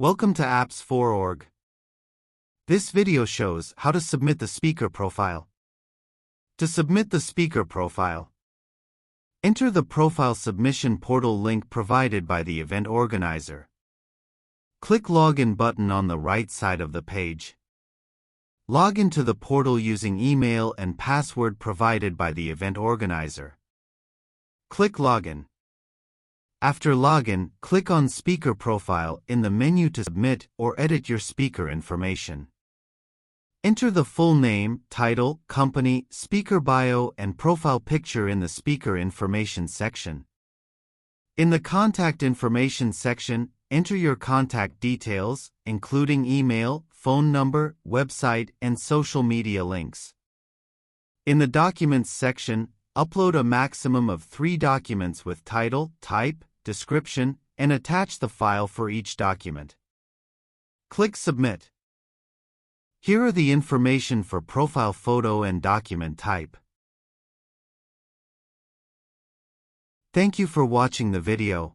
Welcome to Apps4Org. This video shows how to submit the speaker profile. To submit the speaker profile, enter the profile submission portal link provided by the event organizer. Click Login button on the right side of the page. Log into the portal using email and password provided by the event organizer. Click Login. After login, click on Speaker Profile in the menu to submit or edit your speaker information. Enter the full name, title, company, speaker bio, and profile picture in the speaker information section. In the contact information section, enter your contact details, including email, phone number, website, and social media links. In the Documents section, upload a maximum of 3 documents with title, type, description, and attach the file for each document. Click Submit. Here are the information for profile photo and document type. Thank you for watching the video.